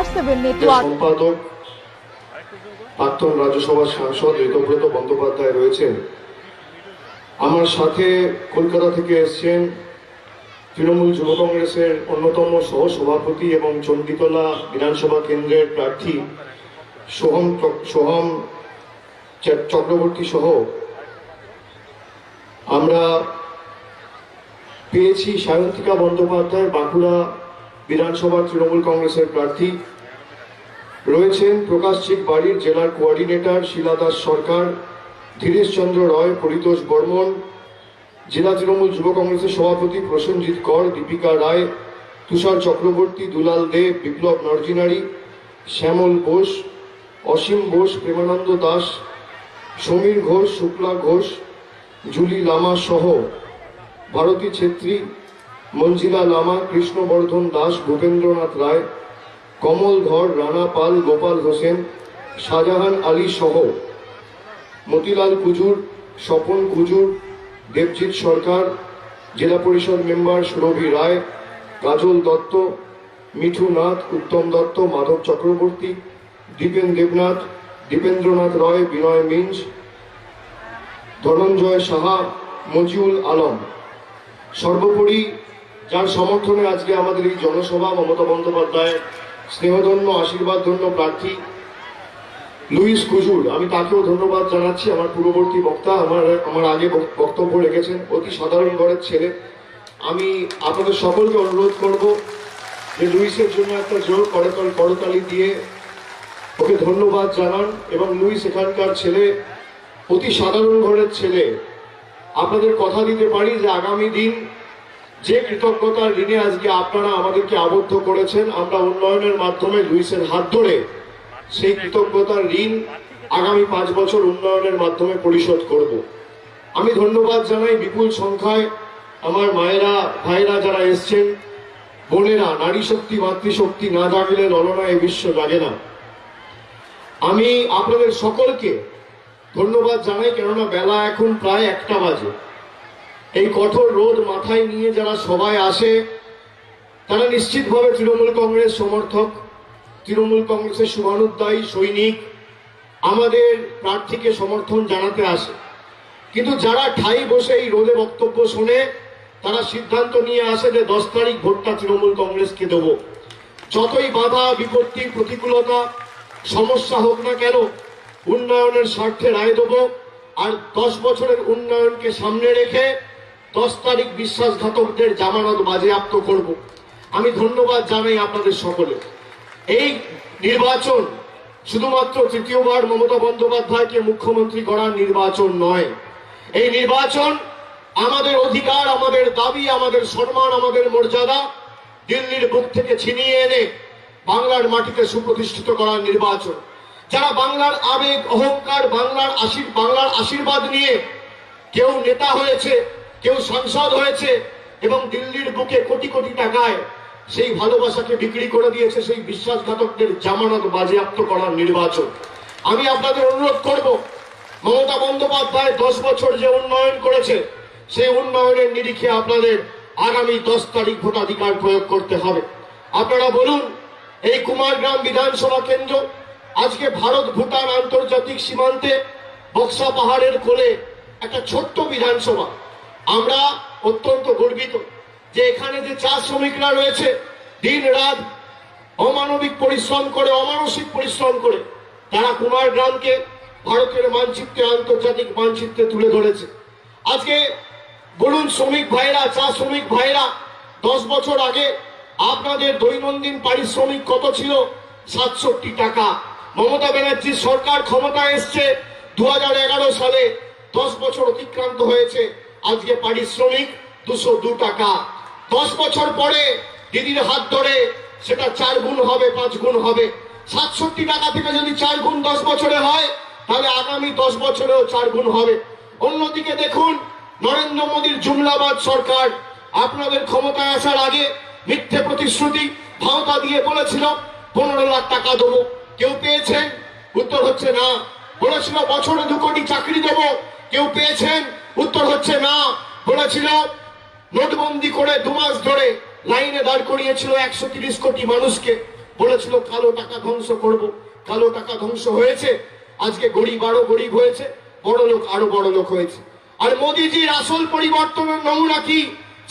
R7 network. সম্পাদক প্রাক্তন রাজ্যসভার সাংসদ ঋতব্রত বন্দ্যোপাধ্যায় রয়েছেন। আমার সাথে কলকাতা থেকে এসছেন তৃণমূল যুব কংগ্রেসের অন্যতম সহ সভাপতি এবং চণ্ডীতলা বিধানসভা কেন্দ্রের প্রার্থী সোহম চক্রবর্তী সহ আমরা পেয়েছি সায়ন্তিকা বন্দ্যোপাধ্যায় বাঁকুড়া বিধানসভা তৃণমূল কংগ্রেসের প্রার্থী রয়েছেন। প্রকাশ চিক বাড়ির জেলার কোঅর্ডিনেটর শিলা দাস সরকার, ধীরেশ চন্দ্র রয়, পরিতোষ বর্মন, জেলা তৃণমূল যুব কংগ্রেসের সভাপতি প্রসেনজিৎ কর, দীপিকা রায়, তুষার চক্রবর্তী, দুলাল দেব, বিপ্লব নরজিনারি, শ্যামল বোস, অসীম বোস, প্রেমানন্দ দাস, সমীর ঘোষ, শুক্লা ঘোষ, জুলি লামা সহ ভারতী ছেত্রী, মঞ্জিলা লামা, কৃষ্ণবর্ধন দাস, ভূপেন্দ্রনাথ রায়, কমল ধর, রানা পাল, গোপাল হোসেন, শাহজাহান আলী সহ মতিলাল কুজুর, স্বপন কুজুর, দেবজিৎ সরকার, জেলা পরিষদ মেম্বার সুরভি রায়, কাজল দত্ত, মিঠু নাথ, উত্তম দত্ত, মাধব চক্রবর্তী, দীপেন দেবনাথ, দীপেন্দ্রনাথ রয়, বিনয় মিঞ্জ, ধনঞ্জয় সাহা, মজিউল আলম। সর্বোপরি যার সমর্থনে আজকে আমাদের এই জনসভা, মমতা বন্দ্যোপাধ্যায়ের স্নেহধন্য আশীর্বাদধন্য প্রার্থী লুইস কুজুর, আমি তাকেও ধন্যবাদ জানাচ্ছি। আমার পূর্ববর্তী বক্তা আমার আগে বক্তব্য রেখেছেন, অতি সাধারণ ঘরের ছেলে। আমি আপনাদের সকলকে অনুরোধ করব যে লুইসের জন্য একটা জোর করতালি দিয়ে ওকে ধন্যবাদ জানান। এবং লুইস এখানকার ছেলে, অতি সাধারণ ঘরের ছেলে। আপনাদের কথা দিতে পারি যে আগামী দিন যে কৃতজ্ঞতার ঋণে আজকে আপনারা আমাদেরকে আবদ্ধ করেছেন, আমরা উন্নয়নের মাধ্যমে লুইসের হাত ধরে সেই কৃতজ্ঞতার ঋণ আগামী 5 বছর উন্নয়নের মাধ্যমে পরিশোধ করব। আমি ধন্যবাদ জানাই বিপুল সংখ্যায় আমার মায়েরা, ভাইরা যারা এসছেন, বোনেরা। নারী শক্তি, মাতৃশক্তি না জাগলে ললনা এ বিশ্ব জাগে না। আমি আপনাদের সকলকে ধন্যবাদ জানাই, কেননা বেলা এখন প্রায় 1টা বাজে। এই কঠোর রোদ মাথায় নিয়ে যারা সবাই আসে তারা নিশ্চিতভাবে তৃণমূল কংগ্রেস সমর্থক, তৃণমূল কংগ্রেসের শুভানুধ্যায়ী সৈনিক, আমাদের প্রার্থীকে সমর্থন জানাতে আসে। কিন্তু যারা ঠাই বসে এই রোদে বক্তব্য শোনে, তারা সিদ্ধান্ত নিয়ে আসে যে 10 তারিখ ভোটটা তৃণমূল কংগ্রেসকে দেব। যতই বাধা বিপত্তি প্রতিকূলতা সমস্যা হোক না কেন, উন্নয়নের স্বার্থে রায় দেব। আর 10 বছরের উন্নয়নকে সামনে রেখে 10 তারিখ বিশ্বাসঘাতকদের জামানত বাজেয়াপ্ত করব। আমি ধন্যবাদ জানাই আপনাদের সকলে। এই নির্বাচন শুধুমাত্র তৃতীয়বার মমতা বন্দ্যোপাধ্যায়কে মুখ্যমন্ত্রী করার নির্বাচন নয়। এই নির্বাচন আমাদের অধিকার, আমাদের দাবি, আমাদের সম্মান, আমাদের মর্যাদা দিল্লির বুক থেকে ছিনিয়ে এনে বাংলার মাটিতে সুপ্রতিষ্ঠিত করার নির্বাচন। যারা বাংলার আবেগ, অহংকার, বাংলার আশীর্বাদ নিয়ে কেউ নেতা হয়েছে, কেউ সাংসদ হয়েছে এবং দিল্লির বুকে কোটি কোটি টাকায় সেই ভালোবাসাকে বিক্রি করে দিয়েছে, সেই বিশ্বাসঘাতকদের জামানত বাজেয়াপ্ত করার নির্বাচন। আমি আপনাদের অনুরোধ করব, মমতা বন্দ্যোপাধ্যায় 10 বছর যে উন্নয়ন করেছে, সেই উন্নয়নের নিরিখে আপনাদের আগামী 10 তারিখ ভোটাধিকার প্রয়োগ করতে হবে। আপনারা বলুন, এই কুমারগ্রাম বিধানসভা কেন্দ্র আজকে ভারত ভুটান আন্তর্জাতিক সীমান্তে বক্সা পাহাড়ের কোলে একটা ছোট্ট বিধানসভা। আমরা অত্যন্ত গর্বিত যে এখানে যে চা শ্রমিকরা রয়েছে, দিন রাত অমানবিক পরিশ্রম করে, অমানসিক পরিশ্রম করে তারা কুমারগ্রামকে ভারতের মানচিত্রে, আন্তর্জাতিক মানচিত্রে তুলে ধরেছে। আজকে বলুন শ্রমিক ভাইরা, চা শ্রমিক ভাইরা, 10 বছর আগে আপনাদের দৈনন্দিন পারিশ্রমিক কত ছিল? 67 টাকা। মমতা ব্যানার্জির সরকার ক্ষমতায় এসছে 2011 সালে, 10 বছর অতিক্রান্ত হয়েছে, আজকে পারিশ্রমিক 202 টাকা। 10 বছর পরে দিদির হাত ধরে সেটা 4 গুণ হবে, 5 গুণ হবে। 67 টাকা থেকে যদি 4 গুণ 10 বছরে হয়, তাহলে আগামী 10 বছরেও 4 গুণ হবে। অন্যদিকে দেখুন, নরেন্দ্র মোদীর জুমলাবাদ সরকার আপনাদের ক্ষমতায় আসার আগে মিথ্যে প্রতিশ্রুতি ভাওতা দিয়ে বলেছিল 15 লাখ টাকা দেবো। কেউ পেয়েছেন? উত্তর হচ্ছে না। বলেছিল বছরে 2 কোটি চাকরি দেব, কেউ পেয়েছেন? উত্তর হচ্ছে না। বলেছিল নোটবন্দি করে 2 মাস ধরে লাইনে দাঁড় করিয়েছিল 130 কোটি মানুষকে, বলেছিল কালো টাকা ধ্বংস করব, কালো টাকা ধ্বংস হয়েছে। আজকে গরিব আরো গরিব হয়েছে, বড় লোক আরো বড় লোক হয়েছে। আর মোদিজির আসল পরিবর্তনের নমুনা কি?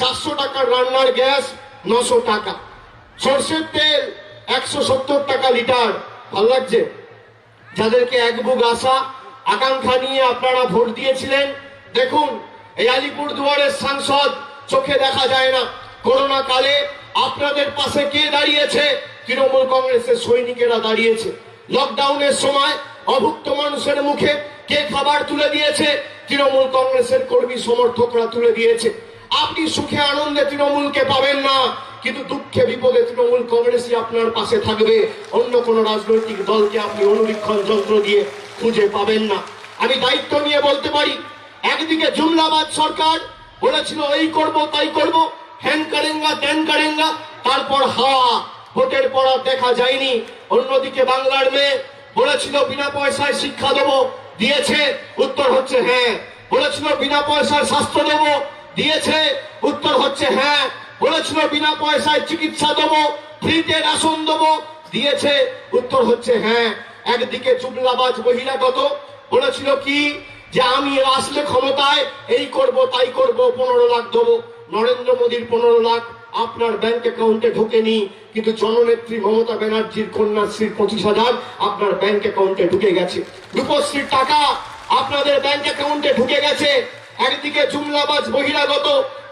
400 টাকার রান্নার গ্যাস 900 টাকা, সর্ষের তেল 170 টাকা লিটার। ভাল লাগছে? যাদেরকে এক বুক আশা আকাঙ্ক্ষা নিয়ে আপনারা ভোট দিয়েছিলেন, দেখুন এই আলিপুরদুয়ারের সাংসদ চোখে দেখা যায় না। করোনা কালে আপনাদের পাশে কে দাঁড়িয়েছে? তৃণমূল কংগ্রেসের সৈনিকেরা দাঁড়িয়েছে। লকডাউনের সময় অভুক্ত মানুষের মুখে কে খাবার তুলে দিয়েছে? তৃণমূল কংগ্রেসের কর্মী সমর্থকরা তুলে দিয়েছে। আপনি সুখে আনন্দে তৃণমূলকে পাবেন না, কিন্তু দুঃখে বিপদে তৃণমূল কংগ্রেসই আপনার পাশে থাকবে। অন্য কোন রাজনৈতিক দলকে আপনি অনুবীক্ষণ যন্ত্র দিয়ে খুঁজে পাবেন না। আমি দায়িত্ব নিয়ে বলতে পারি, একদিকে জুমলাবাদ সরকার বলেছিল এই করব তাই করব, হ্যান করেঙ্গা ত্যান করেঙ্গা, তারপর হাওয়া, ভোটের পর দেখা যায়নি। অন্যদিকে বাংলার মেয়ে বলেছিল বিনা পয়সায় শিক্ষা দেবো, দিয়েছে, উত্তর হচ্ছে হ্যাঁ। বলেছিল বিনা পয়সায় স্বাস্থ্য দেবো, দিয়েছে, উত্তর হচ্ছে হ্যাঁ। বলেছিল বিনা পয়সায় চিকিৎসা দেবো, ফ্রিতে রেশন দেবো, দিয়েছে, উত্তর হচ্ছে হ্যাঁ। একদিকে জুমলাবাজ বহিরাগত বলেছিল কি, যে আমি আসলে ক্ষমতায় এই করব তাই করব, 15 লাখ দেবো। নরেন্দ্র মোদীর 15 লাখ আপনার ব্যাংক অ্যাকাউন্টে ঢোকেনি, কিন্তু জননেত্রী মমতা ব্যানার্জির কন্যাশ্রীর 25,000 আপনার ব্যাংক অ্যাকাউন্টে ঢুকে গেছে। রূপশ্রীর টাকা আপনাদের ব্যাংক অ্যাকাউন্টে ঢুকে গেছে। একদিকে জুমলাবাজ বহিরাগত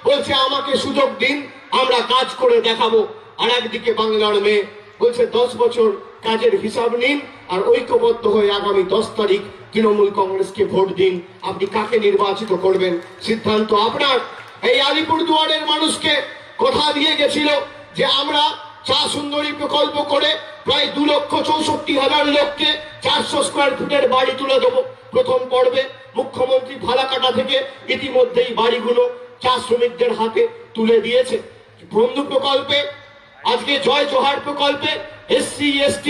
বলছে আমাকে সুযোগ দিন, আমরা কাজ করে দেখাবো। আর একদিকে বাংলার মেয়ে বলছে 10 বছর কাজের হিসাব নিন আর ঐক্যবদ্ধ হয়ে আগামী 10 তারিখ তৃণমূল কংগ্রেসকে ভোট দিন। আপনি কাকে নির্বাচিত করবেন সিদ্ধান্ত আপনার। এই আলিপুরদুয়ারের মানুষকে কথা দিয়ে গেছিল যে আমরা চা সুন্দরী প্রকল্প করে প্রায় 2,64,000 লোককে 400 স্কোয়ার ফুটের বাড়ি তুলে দেবো। প্রথম পর্বে মুখ্যমন্ত্রী ফালাকাটা থেকে ইতিমধ্যেই বাড়িগুলো চা শ্রমিকদের হাতে তুলে দিয়েছে। বন্ধু প্রকল্পে, আজকে জয় জোহার প্রকল্পে SC ST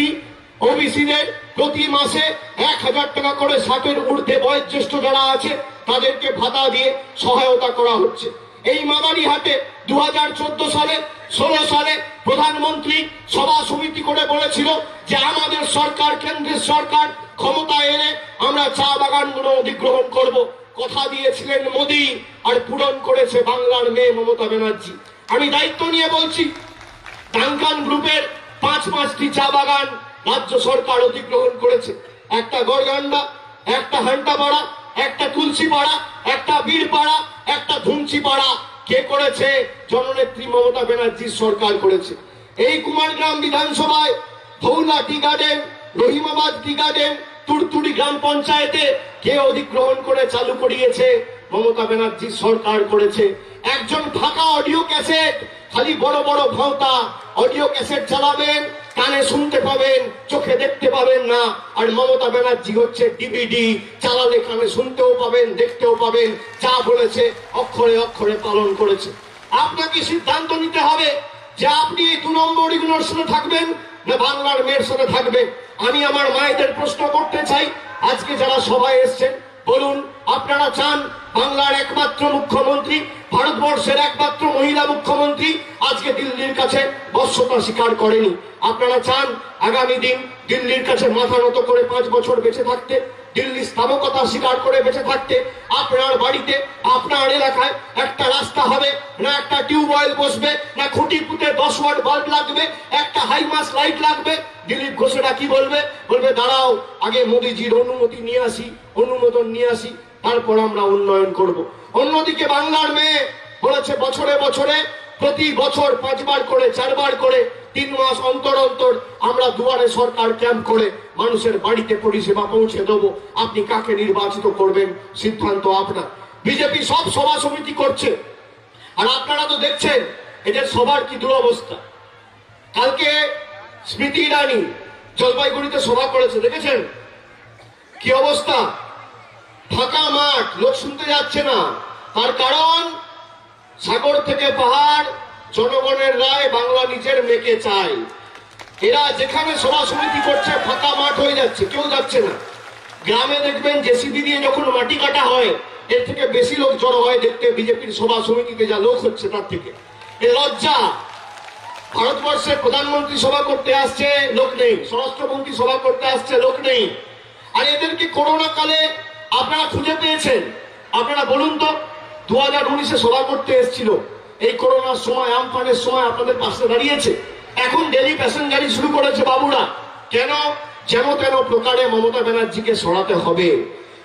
ওবিসিদের প্রতি মাসে 1,000 টাকা করে 60-এর ঊর্ধ্বে বয়োজ্যেষ্ঠ যারা আছে তাদেরকে ভাতা দিয়ে সহায়তা করা হচ্ছে। এই মাদারিহাটে 2014 সালে 16 সালে প্রধানমন্ত্রী সভা সমিতি করে বলেছিল যে আমাদের সরকার, কেন্দ্রের সরকার ক্ষমতায় এলে আমরা চা বাগানগুলো অধিগ্রহণ করব। কথা দিয়েছিলেন মোদী, আর পূরণ করেছে বাংলার মেয়ে মমতা ব্যানার্জি। আমি দায়িত্ব নিয়ে বলছি, ডানকান গ্রুপের 5টি চা বাগান রাজ্য সরকার অধিগ্রহণ করেছে। একটা গড়গান্ডা, একটা হান্টাপাড়া, একটা তুলসীপাড়া, একটা বীরপাড়া, একটা ধুমচিপাড়া। কে করেছে? জননেত্রী মমতা ব্যানার্জির সরকার করেছে। এই কুমারগ্রাম বিধানসভায় Dhaula tea garden, Rahimabad tea garden, Turturi গ্রাম পঞ্চায়েতে কে অধিগ্রহণ করে চালু করিয়েছে? মমতা ব্যানার্জির সরকার করেছে। একজন ফাঁকা অডিও ক্যাসেট, খালি বড় বড় ভাওতা অডিও ক্যাসেট চালাবেন, কানে শুনতে পাবেন, চোখে দেখতে পাবেন না। আর মমতা ব্যানার্জি হচ্ছে ডিভিডি, চালালে কানে শুনতেও পাবেন, দেখতেও পাবেন। যা বলেছে অক্ষরে অক্ষরে পালন করেছে। আপনাকে সিদ্ধান্ত নিতে হবে যে আপনি এই 2 নম্বরগুলোর সাথে থাকবেন না বাংলার মেয়ের সাথে থাকবেন। আমি আমার মায়েদের প্রশ্ন করতে চাই, আজকে যারা সবাই এসছেন, বলুন আপনারা চান বাংলার একমাত্র মুখ্যমন্ত্রী, ভারতবর্ষের একমাত্র মহিলা মুখ্যমন্ত্রী আজকে দিল্লির কাছে বশ্যতা স্বীকার করেনি? আপনারা চান আগামী দিন দিল্লির কাছে মাথা নত করে 5 বছর বেঁচে থাকতে, দিল্লির স্থাবকতা স্বীকার করে বেঁচে থাকতে? আপনার বাড়িতে, আপনার এলাকায় একটা রাস্তা হবে না, একটা টিউবওয়েল বসবে না, খুঁটি পুঁতে 10 ওয়াট বাল্ব লাগবে, একটা হাইমাস লাইট লাগবে? দিলীপ ঘোষেরা কি বলবে? বলবে দাঁড়াও, আগে মোদীজির অনুমতি নিয়ে আসি, অনুমোদন নিয়ে আসি, তারপর আমরা উন্নয়ন করব। অন্যদিকে বাংলার মেয়ে বলেছে বছরে বছরে, প্রতি বছর 5 বার করে, 4 বার করে, 3 মাস অন্তর অন্তর আমরা দুয়ারে সরকার ক্যাম্প করে মানুষের বাড়িতে পরিষেবা পৌঁছে দেবো। আপনি কাকে নির্বাচিত করবেন সিদ্ধান্ত আপনার। বিজেপি সব সভা সমিতি করছে, আর আপনারা তো দেখছেন এদের সবার কি দুরবস্থা। কালকে স্মৃতি ইরানি জলপাইগুড়িতে সভা করেছে, দেখেছেন কি অবস্থা? ফাঁকা মাঠ, লোক শুনতে যাচ্ছে না। তার কারণ সাগর থেকে পাহাড়, জনগণের রায়, বাংলা নিজের মেয়েকে চাই। এরা যেখানে সভা সমিতি করছে ফাঁকা মাঠ হয়ে যাচ্ছে, কেউ যাচ্ছে না। গ্রামে দেখবেন জেসিবি দিয়ে যখন মাটি কাটা হয়, এর থেকে বেশি লোক জড়ো হয় দেখতে বিজেপির সভা সমিতিতে যা লোক হচ্ছে তার থেকে। এ লজ্জা। ভারতবর্ষের প্রধানমন্ত্রী সভা করতে আসছে, লোক নেই। স্বরাষ্ট্রমন্ত্রী সভা করতে আসছে, লোক নেই। আর এদেরকে করোনা কালে আপনারা খুঁজে পেয়েছেন? আপনারা বলুন তো, 2019-এ সভা করতে এসেছিল, এই করোনার সময়, আমফানের সময় আপনাদের পাশে দাঁড়িয়েছে? এখন ডেলি প্যাসেঞ্জারি শুরু করেছে বাবুরা। কেন? যেন তেন প্রকারে মমতা ব্যানার্জিকে সরাতে হবে।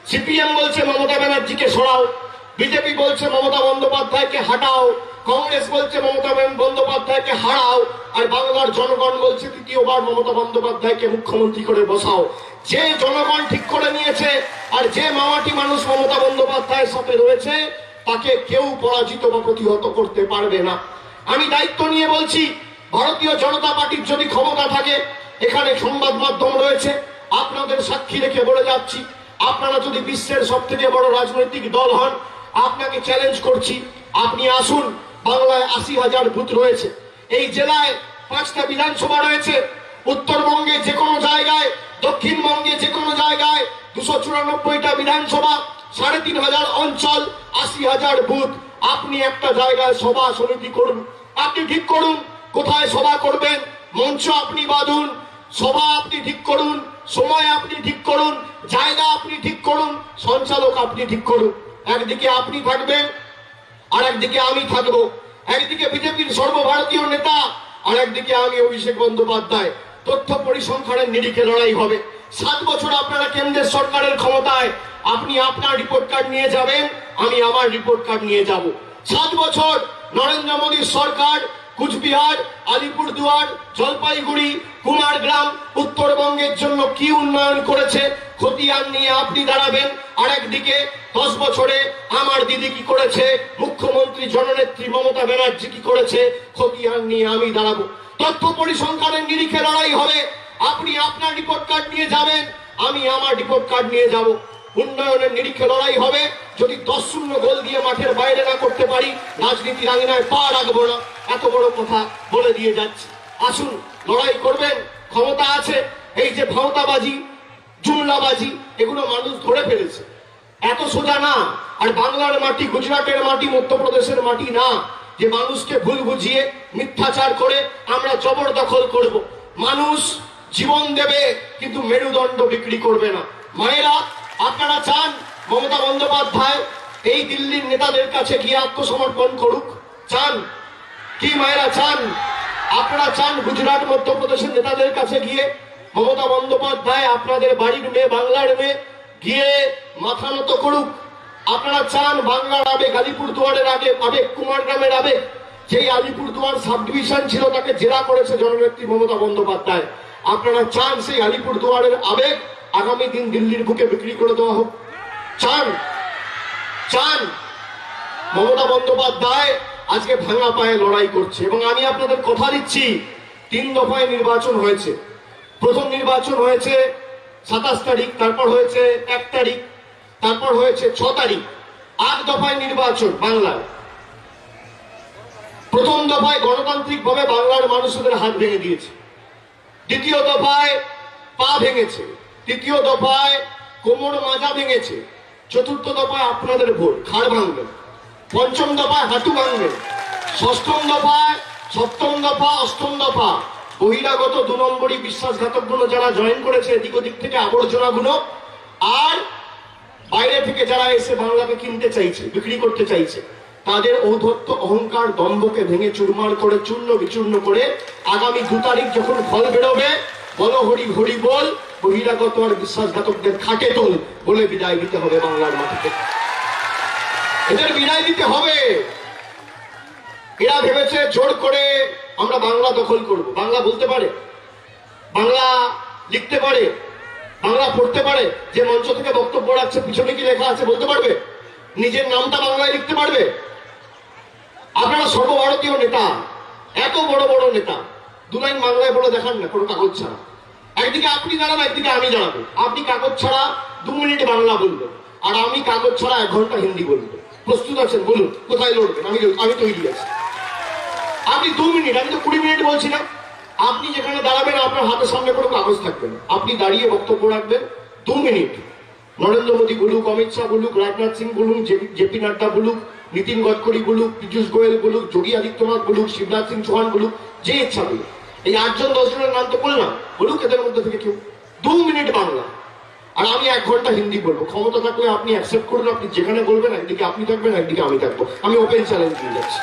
সিপিএম বলছে মমতা ব্যানার্জিকে সরাও, বিজেপি বলছে মমতা বন্দ্যোপাধ্যায়কে হাঁটাও, কংগ্রেস বলছে মমতা বন্দ্যোপাধ্যায়কে হারাও, আর বাংলার জনগণ বলছে তৃতীয়বার মমতা বন্দ্যোপাধ্যায়কে মুখ্যমন্ত্রী করে বসাও। যে জনগণ ঠিক করে নিয়েছে আর যে মামাটি মানুষ মমতা বন্দ্যোপাধ্যায়ের সাথে রয়েছে, তাকে কেউ পরাজিত বা প্রতিহত করতে পারবে না। আমি দায়িত্ব নিয়ে বলছি, ভারতীয় জনতা পার্টির যদি ক্ষমতা থাকে, এখানে সংবাদ মাধ্যম রয়েছে, আপনাদের সাক্ষী রেখে বলে যাচ্ছি, আপনারা যদি বিশ্বের সব থেকে বড় রাজনৈতিক দল হন, আপনাকে চ্যালেঞ্জ করছি, আপনি আসুন। বাংলায় 80,000 বুথ রয়েছে, এই জেলায় 5টা বিধানসভা রয়েছে, উত্তরবঙ্গে যে কোনো জায়গায়, দক্ষিণবঙ্গে যে কোনো জায়গায় 294টা বিধানসভা, 3,500 অঞ্চল, 80,000 বুথ। আপনি একটা জায়গায় সভা সমিতি করুন, আপনি ঠিক করুন কোথায় সভা করবেন, মঞ্চ আপনি বাঁধুন, সভা আপনি ঠিক করুন, সময় আপনি ঠিক করুন, জায়গা আপনি ঠিক করুন, সঞ্চালক আপনি ঠিক করুন। একদিকে আপনি থাকবেন আর একদিকে আমি থাকবো, একদিকে বিজেপির সর্বভারতীয় নেতা আর একদিকে আমি অভিষেক বন্দ্যোপাধ্যায়। তথ্য পরিসংখ্যানের নিরিখে লড়াই হবে। 7 বছর আপনারা কেন্দ্রের সরকারের ক্ষমতায়, আপনি আপনার রিপোর্ট কার্ড নিয়ে যাবেন, আমি আমার রিপোর্ট কার্ড নিয়ে যাব। 7 বছর নরেন্দ্র মোদীর সরকার কুচবিহার, আলিপুরদুয়ার, জলপাইগুড়ি, কুমারগ্রাম, উত্তরবঙ্গের জন্য কি উন্নয়ন করেছে, খতিয়ান নিয়ে আপনি দাঁড়াবেন। আর একদিকে 10 বছরে আমার দিদি কি করেছে, মুখ্যমন্ত্রী জননেত্রী মমতা ব্যানার্জি কি করেছে, খতিয়ান নিয়ে আমি দাঁড়াবো। তথ্য পরিসংখ্যানের নিরিখে লড়াই হবে। আপনি আপনার রিপোর্ট কার্ড নিয়ে যাবেন, আমি আমার রিপোর্ট কার্ড নিয়ে যাব। উন্নয়নের নিরিখে লড়াই হবে। যদি 10-0 গোল দিয়ে মাঠের বাইরে না করতে পারি, রাজনীতির আঙিনায় পা রাখবো না। এত বড় কথা বলে দিয়ে যাচ্ছে। আসুন, লড়াই করবেন, ক্ষমতা আছে। এই যে ভাওতাবাজি, জুমলাবাজি, এগুলো মানুষ ধরে ফেলেছে, এত সোজা না। আর বাংলার মাটি, গুজরাটের মাটি, মধ্যপ্রদেশের মাটি না, যে মানুষকে ভুল বুঝিয়ে মিথ্যাচার করে আমরা জবরদখল করব। মানুষ জীবন দেবে, কিন্তু মেরুদণ্ড বিক্রি করবে না। মায়েরা, আপনারা চান মমতা বন্দ্যোপাধ্যায় এই দিল্লির নেতাদের কাছে গিয়ে আত্মসমর্পণ করুক? চান কি মায়েরা? চান? আপনারা চান গুজরাট, মধ্যপ্রদেশের নেতাদের কাছে গিয়ে মমতা বন্দ্যোপাধ্যায় আপনাদের বাড়ির মেয়ে, বাংলার মেয়ে, গিয়ে মাথা নত করুক? আপনারা চান বাংলার আবেগ, আলিপুরদুয়ারের আবেগ, কুমারগ্রামের আবেগ, যেই আলিপুরদুয়ার সাব ডিভিশন ছিল তাকে জেলা করেছে জননেত্রী মমতা বন্দ্যোপাধ্যায়, আপনারা চান সেই আলিপুরদুয়ারের আবেগ আগামী দিন দিল্লির বুকে বিক্রি করে দেওয়া হোক? চান? চান? মমতা বন্দ্যোপাধ্যায় আজকে ভাঙা পায়ে লড়াই করছে, এবং আমি আপনাদের কথা দিচ্ছি, 3 দফায় নির্বাচন হয়েছে। প্রথম নির্বাচন হয়েছে 27 তারিখ, তারপর হয়েছে 1 তারিখ, তারপর হয়েছে 6 তারিখ। 8 দফায় নির্বাচন বাংলায়। প্রথম দফায় গণতান্ত্রিক ভাবে বাংলার মানুষদের হাত ভেঙে দিয়েছে, দ্বিতীয় দফায় পা ভেঙেছে, তৃতীয় দফায় কোমর মাজা ভেঙেছে, চতুর্থ দফায় আপনাদের ভোট, ঘাড় ভাঙবেন, পঞ্চম দফায় হাঁটু ভাঙবেন, ষষ্ঠম দফায়, সপ্তম দফা, অষ্টম দফা বহিরাগত 2 নম্বরই বিশ্বাসঘাতকগুলো যারা জয়েন করেছে এদিক ওদিক থেকে আবর্জনাগুলো, আর বাইরে থেকে যারা এসে বাংলাকে কিনতে চাইছে, বিক্রি করতে চাইছে, তাদের ঔদ্ধত্য, অহংকার, দম্ভকে ভেঙে চুরমার করে, চূর্ণ বিচূর্ণ করে আগামী 2 তারিখ যখন ফল বেরোবে, বলো হরি হরি বল, বহিরাগত আর বিশ্বাসঘাতকদের খাটে তোল বলে বিদায় দিতে হবে বাংলার মাটিতে। এদের বিদায় দিতে হবে। এরা ভেবেছে জোর করে আমরা বাংলা দখল করব। বাংলা বলতে পারে, বাংলা লিখতে পারে, বাংলা পড়তে পারে? যে মঞ্চ থেকে বক্তব্য রাখছে পিছনে কি লেখা আছে বলতে পারবে? নিজের নামটা বাংলায় লিখতে পারবে? আপনারা সর্বভারতীয় নেতা, এত বড় বড় নেতা, 2 লাইন বাংলায় বলে দেখান না, কোনো কাগজ ছাড়া। একদিকে আপনি দাঁড়ান, একদিকে আমি দাঁড়াবো। আপনি কাগজ ছাড়া 2 মিনিট বাংলা বলবেন, আর আমি কাগজ ছাড়া 1 ঘন্টা হিন্দি বলবো। প্রস্তুত আছেন? বলুন কোথায় লড়বেন। আমি তৈরি আছি। আপনি 2 মিনিট, আমি তো 20 মিনিট বলছি না। আপনি যেখানে দাঁড়াবেন আপনার হাতের সামনে কোনো কাগজ থাকবে না, আপনি দাঁড়িয়ে বক্তব্য রাখবেন 2 মিনিট। নরেন্দ্র মোদী বলুক, অমিত শাহ বলুক, রাজনাথ সিং বলুক, জেপি নাড্ডা বলুক, নীতিন গডকরি বলুক, পীযূষ গোয়েল বলুক, যোগী আদিত্যনাথ বলুক, শিবরাজ সিং চৌহান বলুক, যে ইচ্ছা বলুক, এই 8 জন 10 জনের নাম তো বললাম, বলুক এদের মধ্যে থেকে কেউ 2 মিনিট বাংলা আর আমি 1 ঘন্টা হিন্দি বলবো। ক্ষমতা থাকলে আপনি অ্যাকসেপ্ট করুন, আপনি যেখানে বলবেন একদিকে আপনি থাকবেন, একদিকে আমি থাকবো। আমি ওপেন চ্যালেঞ্জ দিয়ে যাচ্ছি।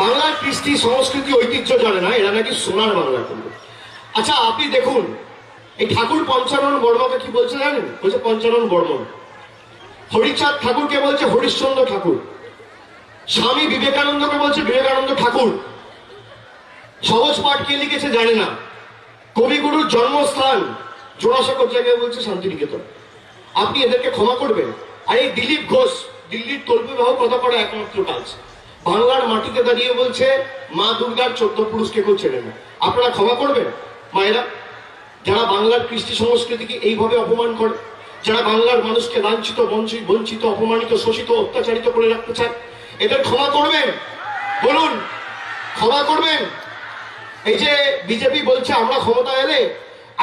বাংলার কৃষ্টি সংস্কৃতি ঐতিহ্য জানে না, এরা নাকি সোনার বাংলা করবে। আচ্ছা আপনি দেখুন, এই ঠাকুর পঞ্চানন বর্মাকে কি বলছে জানেন? বলছে পঞ্চানন বর্মন। হরিচাঁদ ঠাকুরকে বলছে হরিশ্চন্দ্র ঠাকুর। স্বামী বিবেকানন্দকে বলছে বিবেকানন্দ ঠাকুর। সহজ পাঠ কে লিখেছে জানে না। কবিগুরুর জন্মস্থান জোড়াসাঁকোর জায়গায় বলছে শান্তিনিকেতন। আপনি এদেরকে ক্ষমা করবেন? আর এই দিলীপ ঘোষ দিল্লির তল্পিবাহ কথা করা একমাত্র কাজ, বাংলার মাটিতে দাঁড়িয়ে বলছে মা দুর্গার 14 পুরুষকে কেউ চেনে না। আপনারা ক্ষমা করবেন? মায়েরা, যারা বাংলার কৃষ্টি সংস্কৃতিকে এইভাবে অপমান করে, যারা বাংলার মানুষকে লাঞ্ছিত, বঞ্চিত, অপমানিত, শোষিত, অত্যাচারিত করে রাখতে চায়, এদের ক্ষমা করবেন? বলুন, ক্ষমা করবেন? এই যে বিজেপি বলছে আমরা ক্ষমতা এলে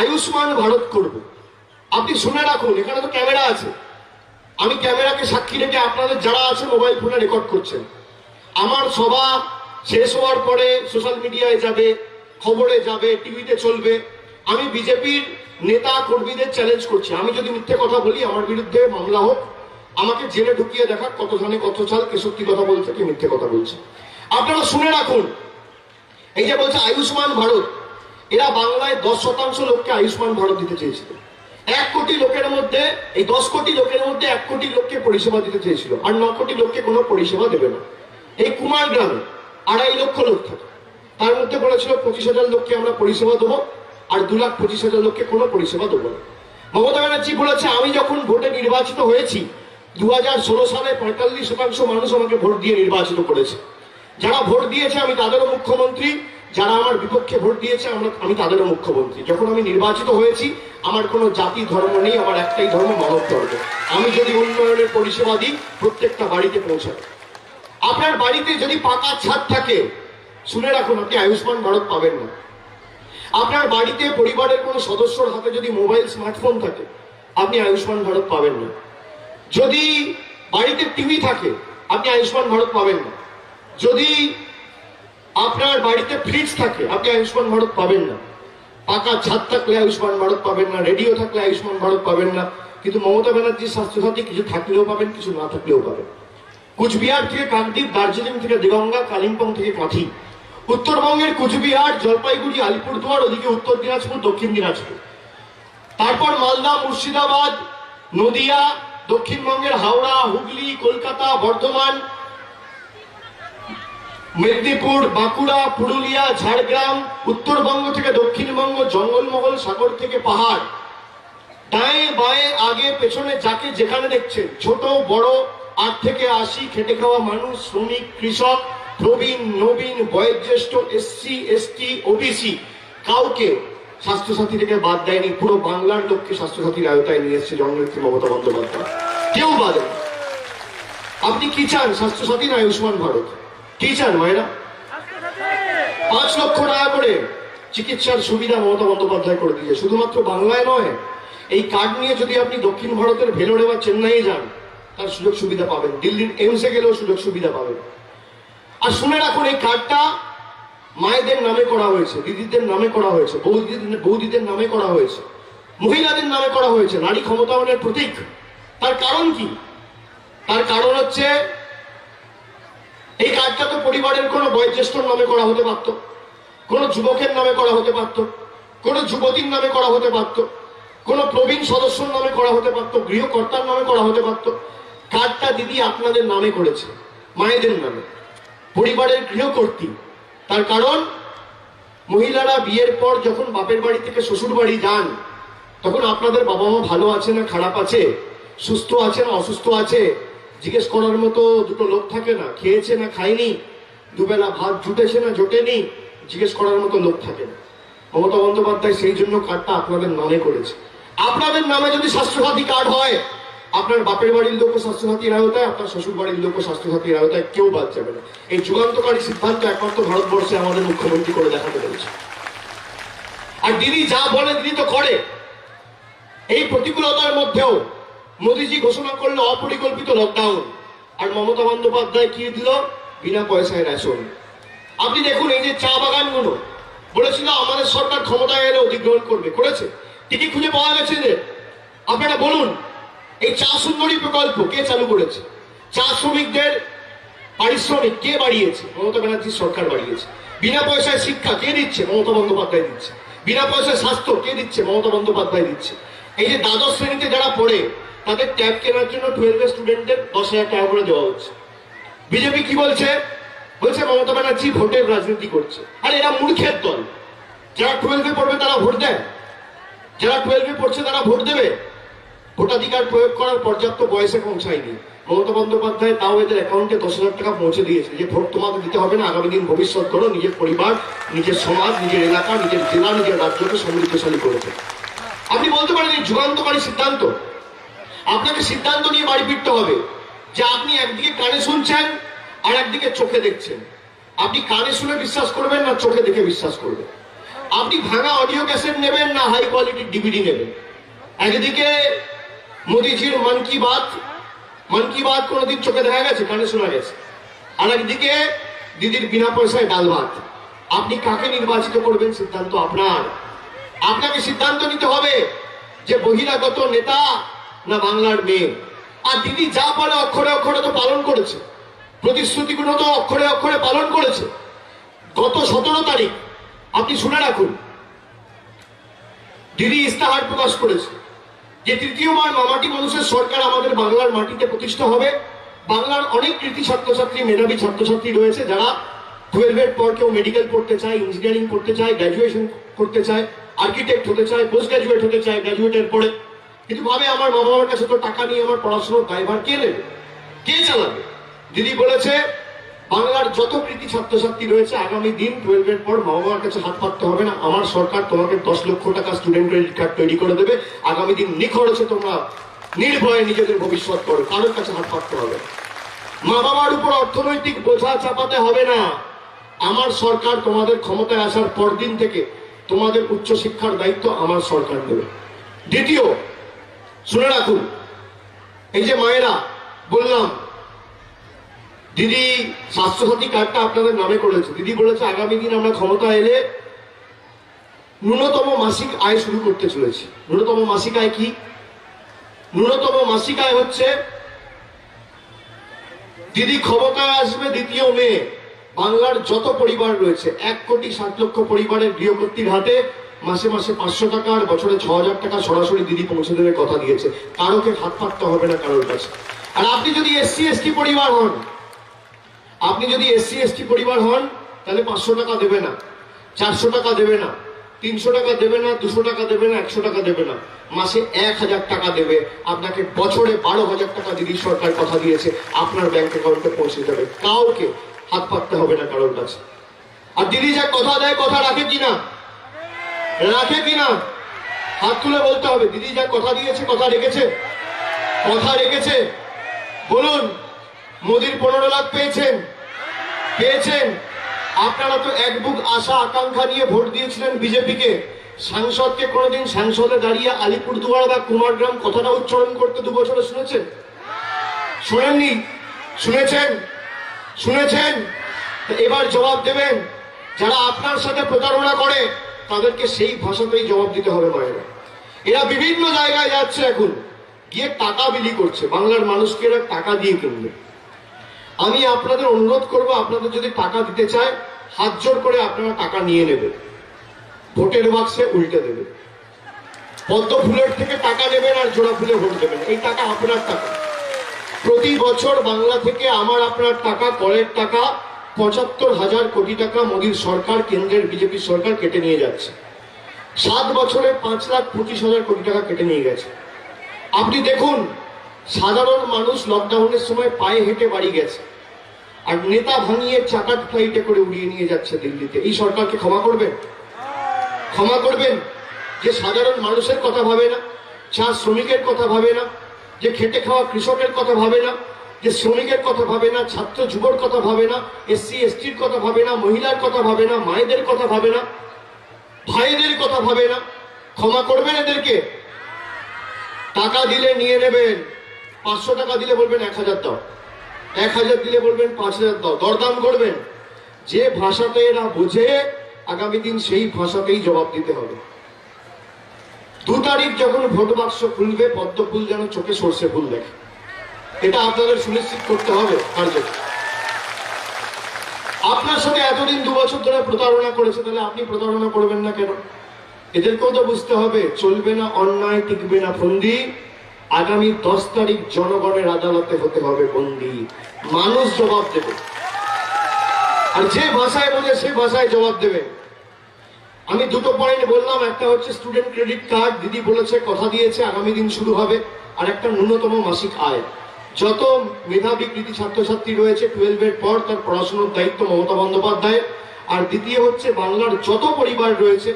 আয়ুষ্মান ভারত করব, আপনি শুনে রাখুন, এখানে তো ক্যামেরা আছে, আমি ক্যামেরাকে সাক্ষী রেখে আপনাদের যারা আছে মোবাইল ফোনে রেকর্ড করছেন, আমার সভা শেষ হওয়ার পরে সোশ্যাল মিডিয়ায় যাবে, খবরে যাবে, টিভিতে চলবে। আমি বিজেপির নেতা কর্মীদের চ্যালেঞ্জ করছি, আমি যদি মিথ্যে কথা বলি আমার বিরুদ্ধে মামলা হোক, আমাকে জেলে ঢুকিয়ে দেখা কত ধানে কত চাল, কে সত্যি কথা বলছে কি মিথ্যে কথা বলছে। আপনারা শুনে রাখুন, এই যে বলছে আয়ুষ্মান ভারত, এরা বাংলায় 10% লোককে আয়ুষ্মান ভারত দিতে চেয়েছিল। 1 কোটি লোকের মধ্যে, এই 10 কোটি লোকের মধ্যে 1 কোটি লোককে পরিষেবা দিতে চেয়েছিল, আর 9 কোটি লোককে কোনো পরিষেবা দেবে না। এই কুমার গ্রামে 2.5 লক্ষ লোক থাকে, তার মধ্যে বলেছিল 25,000 লোককে আমরা পরিষেবা দেবো, আর 2,25,000 লোককে কোনো পরিষেবা দেবো না। মমতা ব্যানার্জি বলেছে আমি যখন ভোটে নির্বাচিত হয়েছি 2016 সালে 45% মানুষ আমাকে ভোট দিয়ে নির্বাচিত করেছে। যারা ভোট দিয়েছে আমি তাদেরও মুখ্যমন্ত্রী, যারা আমার বিপক্ষে ভোট দিয়েছে আমি তাদেরও মুখ্যমন্ত্রী। যখন আমি নির্বাচিত হয়েছি আমার কোনো জাতি ধর্ম নেই, আমার একটাই ধর্ম, মানব ধর্ম। আমি যদি উন্নয়নের পরিষেবা দিই প্রত্যেকটা বাড়িতে পৌঁছাবে। আপনার বাড়িতে যদি পাকা ছাদ থাকে, শুনে রাখুন, আপনি আয়ুষ্মান ভারত পাবেন না। আপনার বাড়িতে পরিবারের কোনো সদস্যর হাতে যদি মোবাইল স্মার্টফোন থাকে, আপনি আয়ুষ্মান ভারত পাবেন না। যদি বাড়িতে টিভি থাকে আপনি আয়ুষ্মান ভারত পাবেন না। যদি আপনার বাড়িতে ফ্রিজ থাকে আপনি আয়ুষ্মান ভারত পাবেন না। পাকা ছাদ থাকলে আয়ুষ্মান ভারত পাবেন না, রেডিও থাকলে আয়ুষ্মান ভারত পাবেন না। কিন্তু মমতা ব্যানার্জির স্বাস্থ্যসাথী কিছু থাকলেও পাবেন, কিছু না থাকলেও পাবেন। কুচবিহার থেকে কাকদ্বীপ, দার্জিলিং থেকে দেগঙ্গা, কালিম্পং থেকে কাঁথি, উত্তরবঙ্গের কুচবিহার, জলপাইগুড়ি, আলিপুরদুয়ার, ওদিকে উত্তর দিনাজপুর, দক্ষিণ দিনাজপুর, তারপর মালদা, মুর্শিদাবাদ, নদিয়া, দক্ষিণবঙ্গের হাওড়া, হুগলি, কলকাতা, বর্ধমান, মেদিনীপুর, বাঁকুড়া, পুরুলিয়া, ঝাড়গ্রাম, উত্তরবঙ্গ থেকে দক্ষিণবঙ্গ, জঙ্গলমহল, সাগর থেকে পাহাড়, ডায়ে বায়ে আগে পেছনে যাকে যেখানে দেখছেন, ছোট বড়, 8 থেকে 80 খেটে খাওয়া মানুষ, শ্রমিক, কৃষক, প্রবীণ নবীন, বয়োজ্যেষ্ঠ, এসসি এসটি ওবিসি, কাউকে স্বাস্থ্যসাথী থেকে বাদ দেয়নি। পুরো বাংলার লোককে স্বাস্থ্যসাথীর আওতায় নিয়ে এসছে জননেত্রী মমতা বন্দ্যোপাধ্যায়, কেউ বাদে। আপনি কি চান, স্বাস্থ্যসাথী না আয়ুষ্মান ভারত? কি চান মায়েরা? 5 লক্ষ টাকা করে চিকিৎসার সুবিধা মমতা বন্দ্যোপাধ্যায় করে দিয়েছে। শুধুমাত্র বাংলায় নয়, এই কার্ড নিয়ে যদি আপনি দক্ষিণ ভারতের ভেলোরে বা চেন্নাইয়ে যান তার সুযোগ সুবিধা পাবেন, দিল্লির এইমসে গেলেও সুযোগ সুবিধা পাবেন। আর শুনে রাখুন, এই কার্ডটা মায়েদের নামে করা হয়েছে, দিদিদের নামে করা হয়েছে, বৌদিদের নামে করা হয়েছে, মহিলাদের নামে করা হয়েছে, নারী ক্ষমতায়নের প্রতীক। তার কারণ কি? তার কারণ হচ্ছে এই কার্ডটা তো পরিবারের কোনো বয়োজ্যেষ্ঠর নামে করা হতে পারত, কোনো যুবকের নামে করা হতে পারত, কোনো যুবতীর নামে করা হতে পারত, কোনো প্রবীণ সদস্যর নামে করা হতে পারত, গৃহকর্তার নামে করা হতে পারত। কার্ডটা দিদি আপনাদের নামে করেছে, মায়েদের নামে, পরিবারের গৃহকর্ত্রী। তার কারণ মহিলারা বিয়ের পর যখন বাপের বাড়ি থেকে শ্বশুর বাড়ি যান, তখন আপনাদের বাবা মা ভালো আছে না খারাপ আছে, সুস্থ আছে না অসুস্থ আছে জিজ্ঞেস করার মতো 2টো লোক থাকে না, খেয়েছে না খায়নি, দুবেলা ভাত জুটেছে না জোটেনি জিজ্ঞেস করার মতো লোক থাকে না। মমতা বন্দ্যোপাধ্যায় সেই জন্য কার্ডটা আপনাদের নামে করেছে। আপনাদের নামে যদি স্বাস্থ্যসাথী কার্ড হয়, আপনার বাপের বাড়ির লোক স্বাস্থ্যসাথীর আওতায়, আপনার শ্বশুর বাড়ির লোক স্বাস্থ্যসাথীর আওতায়, কেউ বাদ যাবে না। এই যুগান্তকারী সিদ্ধান্ত একমাত্র ভারতবর্ষে আমাদের মুখ্যমন্ত্রী করে দেখাতে পেরেছে। আর দিদি যা বলে দিদি তো করে। এই প্রতিকূলতার মধ্যেও মোদীজি ঘোষণা করলো অপরিকল্পিত লকডাউন। আর মমতা বন্দ্যোপাধ্যায় কি দিল? বিনা পয়সায় রেশন। আপনি দেখুন এই যে চা বাগানগুলো বলেছিল আমাদের সরকার ক্ষমতায় এলে অধিগ্রহণ করবে, করেছে? টিকি খুঁজে পাওয়া গেছে যে? আপনারা বলুন, এই চা সুন্দরী প্রকল্প কে চালু করেছে? চা শ্রমিকদের পারিশ্রমিক কে বাড়িয়েছে? মমতা ব্যানার্জির সরকার বাড়িয়েছে। বিনা পয়সায় শিক্ষা কে দিচ্ছে? মমতা বন্দ্যোপাধ্যায় দিচ্ছে। বিনা পয়সায় স্বাস্থ্য কে দিচ্ছে? মমতা বন্দ্যোপাধ্যায় দিচ্ছে। এই যে দ্বাদশ শ্রেণীতে যারা পড়ে তাদের ট্যাব কেনার জন্য 12 স্টুডেন্টদের 10,000 টাকা করে দেওয়া হচ্ছে। বিজেপি কি বলছে? বলছে মমতা ব্যানার্জি ভোটের রাজনীতি করছে। আর এরা মূর্খের দল। যারা 12 পড়বে তারা ভোট দেয়? যারা 12 পড়ছে তারা ভোট দেবে? ভোটাধিকার প্রয়োগ করার পর্যাপ্ত বয়সে পৌঁছায়নি। মমতা বন্দ্যোপাধ্যায় তাও এদের অ্যাকাউন্টে 10,000 টাকা পৌঁছে দিয়েছে যে ভোট তোমাকে দিতে হবে না, আগামী দিন ভবিষ্যৎ করো, নিজের পরিবার, নিজের সমাজ, নিজের এলাকা, নিজের জেলা, নিজের রাজ্যকে সমৃদ্ধশালী করেছে। আপনি বলতে পারেন এই যুগান্তকারী সিদ্ধান্ত। আপনাকে সিদ্ধান্ত নিয়ে বাড়ি ফিরতে হবে যে আপনি একদিকে কানে শুনছেন আর একদিকে চোখে দেখছেন। আপনি কানে শুনে বিশ্বাস করবেন না চোখে দেখে বিশ্বাস করবেন? আপনি ভাঙা অডিও ক্যাসেট নেবেন না হাই কোয়ালিটির ডিভিডি নেবেন? একদিকে মোদিজির মন কি বাত কোনোদিন চোখে দেখা গেছে, কানে শোনা গেছে। আর একদিকে দিদির বিনা পয়সায় ডাল ভাত। আপনি কাকে নির্বাচিত করবেন সিদ্ধান্ত আপনার। আপনাকে সিদ্ধান্ত নিতে হবে যে বহিরাগত নেতা না বাংলার মেয়ে। আর দিদি যা বলে অক্ষরে অক্ষরে তো পালন করেছে, প্রতিশ্রুতিগুলো তো অক্ষরে অক্ষরে পালন করেছে। গত 17 তারিখ আপনি শুনে রাখুন, দিদি ইস্তাহার প্রকাশ করেছে যে তৃতীয়বার মামাটি মানুষের সরকার আমাদের বাংলার মাটিতে প্রতিষ্ঠা হবে। বাংলার অনেক কৃতি ছাত্রছাত্রী, মেধাবী ছাত্রছাত্রী রয়েছে যারা 12 পর কেউ মেডিকেল পড়তে চায়, ইঞ্জিনিয়ারিং করতে চায়, গ্র্যাজুয়েশন করতে চায়, আর্কিটেক্ট হতে চায়, পোস্ট গ্র্যাজুয়েট হতে চায় গ্র্যাজুয়েটের পরে, কিন্তু ভাবে আমার মা বাবার কাছে তো টাকা নিয়ে আমার পড়াশোনার দায়ভার কে নেবে, কে চালাবে? দিদি বলেছে বাংলার যত কৃতি ছাত্রছাত্রী রয়েছে আগামী দিন 12 পর মা বাবার কাছে হাত পাততে হবে না। আমার সরকার তোমাকে 10 লক্ষ টাকা স্টুডেন্ট ক্রেডিট কার্ড তৈরি করে দেবে। আগামী দিন নিখরচে তোমরা নির্ভয়ে নিজেদের ভবিষ্যৎ করো, কারোর কাছে হাত পাততে হবে। মা বাবার উপর অর্থনৈতিক বোঝা চাপাতে হবে না। আমার সরকার তোমাদের ক্ষমতায় আসার পরদিন থেকে তোমাদের উচ্চশিক্ষার দায়িত্ব আমার সরকার নেবে। দ্বিতীয়, শুনে রাখুন, এই যে মায়েরা বললাম দিদি স্বাস্থ্যসাথী কার্ডটা আপনাদের নামে করেছে। দিদি বলেছে আগামী দিন আমরা ক্ষমতা এলে ন্যূনতম মাসিক আয় শুরু করতে চলেছি। ন্যূনতম মাসিক আয় কি? ন্যূনতম মাসিক আয় হচ্ছে দিদি ক্ষমতায় আসবে 2 মে বাংলার যত পরিবার রয়েছে 1,60,00,000 পরিবারের গৃহকর্তীর হাতে মাসে মাসে 500 টাকা আর বছরে 6,000 টাকা সরাসরি দিদি পৌঁছে দেবে কথা দিয়েছে। কারোকে হাত পাততে হবে না কারোর কাছে। আর আপনি যদি এসসি এসটি পরিবার হন, তাহলে 500 টাকা দেবে না, 400 টাকা দেবে না, 300 টাকা দেবে না, 200 টাকা দেবে না, 100 টাকা দেবে না, মাসে 1,000 টাকা দেবে। আপনাকে বছরে 12,000 টাকা দিদি সরকার কথা দিয়েছে আপনার ব্যাংক অ্যাকাউন্টে পৌঁছে যাবে। কাউকে হাত পাততে হবে না কারোর কাছে। আর দিদি যা কথা দেয় কথা রাখে কিনা, হাত তুলে বলতে হবে দিদি যা কথা দিয়েছে কথা রেখেছে। বলুন, মোদির 15 লাখ পেয়েছেন? আপনারা তো এক বুক আশা আকাঙ্ক্ষা নিয়ে ভোট দিয়েছিলেন বিজেপিকে। সাংসদকে কোনোদিন সংসদে দাঁড়িয়ে আলিপুরদুয়ার বা কুমারগ্রাম কথাটা উচ্চারণ করতে 2 বছরে শুনেছেন? শোনেননি? শুনেছেন? এবার জবাব দেবেন। যারা আপনার সাথে প্রতারণা করে তাদেরকে সেই ভাষাতেই জবাব দিতে হবে মায়েরা। এরা বিভিন্ন জায়গায় যাচ্ছে, এখন গিয়ে টাকা বিলি করছে, বাংলার মানুষকে এরা টাকা দিয়ে কিনবে। আমি আপনাদের অনুরোধ করব, আপনাদের যদি টাকা দিতে চায় হাত জোর করে আপনারা টাকা নিয়ে নেবেন, ভোটের বাক্সে উল্টে দেবেন। পদ্ম ফুলের থেকে টাকা নেবেন আর জোড়া ফুলে ভোট দেবেন। এই টাকা আপনার টাকা। প্রতি বছর বাংলা থেকে আমার আপনার টাকা, করের টাকা 75,000 কোটি টাকা মোদীর সরকার, কেন্দ্রের বিজেপি সরকার কেটে নিয়ে যাচ্ছে। 7 বছরে 5,25,000 কোটি টাকা কেটে নিয়ে গেছে। আপনি দেখুন, সাধারণ মানুষ লকডাউনের সময় পায়ে হেঁটে বাড়ি গেছে, আর নেতা ভাঙিয়ে চাকার ফ্লাইটে করে উড়িয়ে নিয়ে যাচ্ছে দিল্লিতে। এই সরকারকে ক্ষমা করবেন? যে সাধারণ মানুষের কথা ভাবে না, চা শ্রমিকের কথা ভাবে না, যে খেটে খাওয়া কৃষকের কথা ভাবে না, যে শ্রমিকের কথা ভাবে না, ছাত্র যুবর কথা ভাবে না, এসসি এসটির কথা ভাবে না, মহিলার কথা ভাবে না, মায়েদের কথা ভাবে না, ভাইদের কথা ভাবে না। ক্ষমা করবেন এদেরকে? টাকা দিলে নিয়ে নেবেন, 500 টাকা দিলে বলবেন 1,000 দাও, 1000 দিলে বলবেন 5000 দাও, দরদাম করবেন। যে ভাষাতে এরা বোঝে আগামী দিন সেই ভাষাতেই জবাব দিতে হবে। 2 তারিখ যখন ভোট বাক্স খুলবে, পদ্ম ফুল যেন চোখে সর্ষে ফুল দেখে, এটা আপনাদের সুনিশ্চিত করতে হবে। কার্যত আপনার সাথে এতদিন 2 বছর ধরে প্রতারণা করেছে, তাহলে আপনি প্রতারণা করবেন না কেন? এদেরকেও তো বুঝতে হবে, চলবে না অন্যায়, টিকবে না ফন্দি। আগামী 10 তারিখ জনগণের আদালতে হতে হবে বন্দী। মানুষ জবাব দেবে, আর যে ভাষায় বোঝে সে ভাষায় জবাব দেবে। আমি 2টো পয়েন্ট বললাম, একটা হচ্ছে স্টুডেন্ট ক্রেডিট কার্ড, দিদি বলেছে, কথা দিয়েছে, আগামী দিন শুরু হবে। আর একটা ন্যূনতম মাসিক আয়। যত মেধাবী কৃতি ছাত্রছাত্রী রয়েছে 12-এর পর, তার পড়াশোনার দায়িত্ব মমতা বন্দ্যোপাধ্যায়। আর দ্বিতীয় হচ্ছে বাংলার যত পরিবার রয়েছে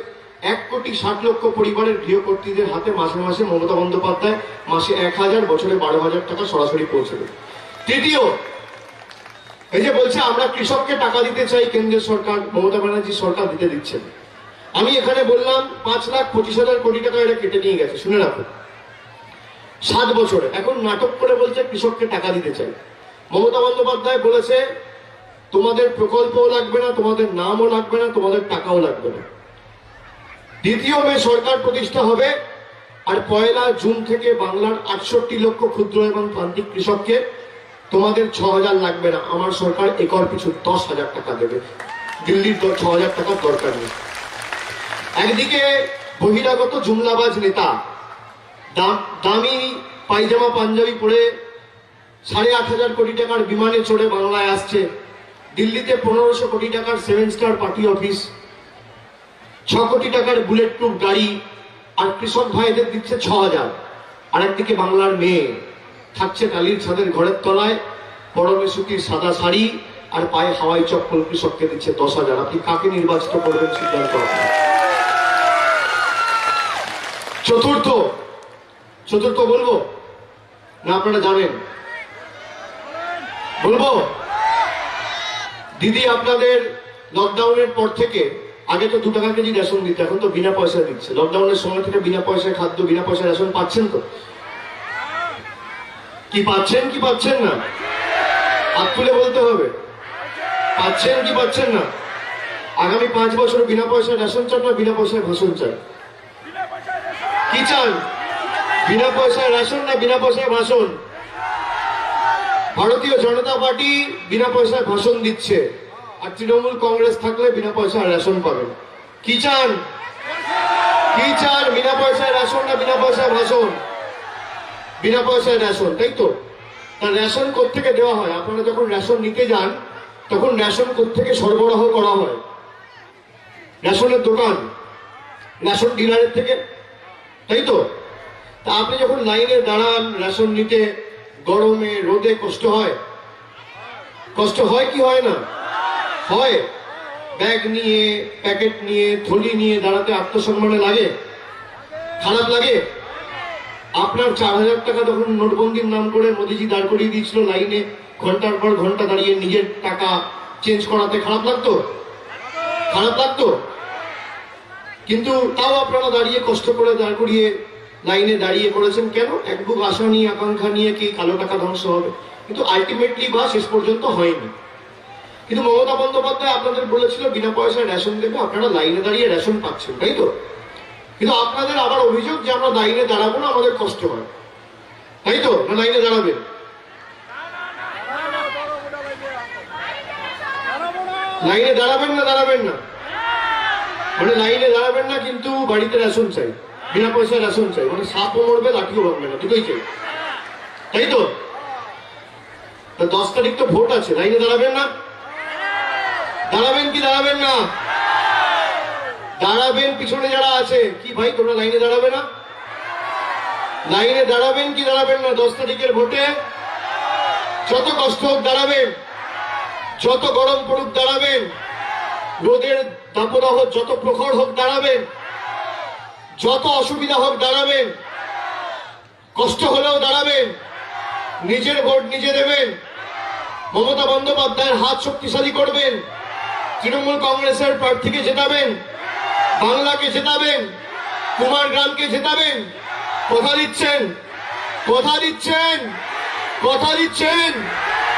1,60,00,000 পরিবারের গৃহকর্ত্রীদের হাতে মাসে মাসে মমতা বন্দ্যোপাধ্যায় মাসে 1000, বছরে 12,000 টাকা সরাসরি পৌঁছে দেবে। তৃতীয়, এই যে বলছে আমরা কৃষককে টাকা দিতে চাই, কেন্দ্রীয় সরকার, মমতা ব্যানার্জি সরকার দিতে দিচ্ছে না। আমি এখানে বললাম 5,25,000 কোটি টাকা এরা কেটে নিয়ে গেছে, শুনে রাখো, 7 বছরে। এখন নাটক করে বলছে কৃষককে টাকা দিতে চাই। মমতা বন্দ্যোপাধ্যায় বলেছে তোমাদের প্রকল্পও লাগবে না, তোমাদের নামও লাগবে না, তোমাদের টাকাও লাগবে না। 2 মে সরকার প্রতিষ্ঠা হবে, আর 1 জুন থেকে বাংলার 68 লক্ষ ক্ষুদ্র এবং প্রান্তিক কৃষককে তোমাদের 6,000 লাগবে না, আমার সরকার একর পিছু 10,000 টাকা দেবে। দিল্লির 6,000 টাকার দরকার নেই। একদিকে বহিরাগত জুমলাবাজ নেতা দামি পায়জামা পাঞ্জাবি পরে 8,500 কোটি টাকার বিমানে চড়ে বাংলায় আসছে। দিল্লিতে 1500 কোটি টাকার 7 স্টার পার্টি অফিস, 6 কোটি টাকার বুলেট প্রুফ গাড়ি, আর কৃষক ভাইদের দিচ্ছে 6,000। আর একদিকে বাংলার মেয়ে থাকছে টালির ছাদের ঘরের তলায়, পরনে সুতির সাদা শাড়ি আর পায়ে হাওয়াই চপ্পল, কৃষককে দিচ্ছে 10,000। আপনি কাকে নির্বাচিত করবেন সিদ্ধান্ত আপনার। চতুর্থ বলবো না, আপনারা জানেন? বলবো। দিদি আপনাদের লকডাউনের পর থেকে, আগে তো 2 টাকা কেজি রেশন দিতে, এখন তো বিনা পয়সায় দিচ্ছে। লকডাউনের সময় থেকে বিনা পয়সায় খাদ্য, বিনা পয়সায় রেশন পাচ্ছেন তো? কি পাচ্ছেন কি পাচ্ছেন না? হাত তুলে বলতে হবে, পাচ্ছেন কি পাচ্ছেন না? আগামী 5 বছর বিনা পয়সায় রেশন চান না বিনা পয়সায় ভাষণ চান? কি চান? বিনা পয়সায় রেশন না বিনা পয়সায় ভাষণ? ভারতীয় জনতা পার্টি বিনা পয়সায় ভাষণ দিচ্ছে, আর তৃণমূল কংগ্রেস থাকলে বিনা পয়সায় রেশন পাবেন। কি চান? কি চান? বিনা পয়সায় রেশন না বিনা পয়সায় ভাষণ? বিনা পয়সায় রেশন, তাই তো? তার রেশন কোত্থেকে দেওয়া হয়? আপনারা যখন রেশন নিতে যান তখন রেশন কোত্থেকে সরবরাহ করা হয়? রেশনের দোকান, রেশন ডিলারের থেকে, তাই তো? তা আপনি যখন লাইনে দাঁড়ান রেশন নিতে, গরমে রোদে কষ্ট হয়? কষ্ট হয় কি হয় না? হয়। ব্যাগ নিয়ে, প্যাকেট নিয়ে, থলি নিয়ে দাঁড়াতে আত্মসম্মানে লাগে? খারাপ লাগে? আপনার 4,000 টাকা তখন নোটবন্দির নাম করে মোদিজি দাঁড় করিয়ে দিয়েছিল লাইনে, ঘন্টার পর ঘন্টা দাঁড়িয়ে নিজের টাকা চেঞ্জ করাতে, খারাপ লাগতো? খারাপ লাগতো? কিন্তু তাও আপনারা দাঁড়িয়ে কষ্ট করে দাঁড় করিয়ে লাইনে দাঁড়িয়ে করেছেন কেন? এক বুক আশা নিয়ে, আকাঙ্ক্ষা নিয়ে কি কালো টাকা ধ্বংস হবে? কিন্তু আলটিমেটলি বা শেষ পর্যন্ত হয়নি। কিন্তু মমতা বন্দ্যোপাধ্যায় আপনাদের বলেছিল বিনা পয়সায় রেশন দেবে, আপনারা লাইনে দাঁড়িয়ে রেশন পাচ্ছেন, তাই তো? কিন্তু আপনাদের আবার অভিযোগ যে আমরা লাইনে দাঁড়াবো না, আমাদের কষ্ট হয়, তাই তো? না লাইনে দাঁড়াবেন? লাইনে দাঁড়াবেন না দাঁড়াবেন না? মানে লাইনে দাঁড়াবেন না কিন্তু বাড়িতে রেশন চাই, বিনা পয়সায় রেশন চাই, মানে সাপও মরবে লাঠিও ভাঙবে না, দুটোই চাই, তাই তো? 10 তারিখ তো ভোট আছে, লাইনে দাঁড়াবেন না? দাঁড়াবেন কি দাঁড়াবেন না? দাঁড়াবেন। পিছনে যারা আছে, কি ভাই তোমরা লাইনে দাঁড়াবে না? লাইনে দাঁড়াবেন কি দাঁড়াবেন না 10 তারিখের ভোটে? যত কষ্ট হোক দাঁড়াবেন, যত গরম পড়ুক দাঁড়াবেন, রোদের দাবদাহ যত প্রখর হোক দাঁড়াবেন, যত অসুবিধা হোক দাঁড়াবেন, কষ্ট হলেও দাঁড়াবেন, নিজের ভোট নিজে দেবেন, মমতা বন্দ্যোপাধ্যায়ের হাত শক্তিশালী করবেন, তৃণমূল কংগ্রেসের প্রার্থীকে জেতাবেন, বাংলাকে জেতাবেন, কুমারগ্রামকে জেতাবেন। কথা দিচ্ছেন? কথা দিচ্ছেন? কথা দিচ্ছেন?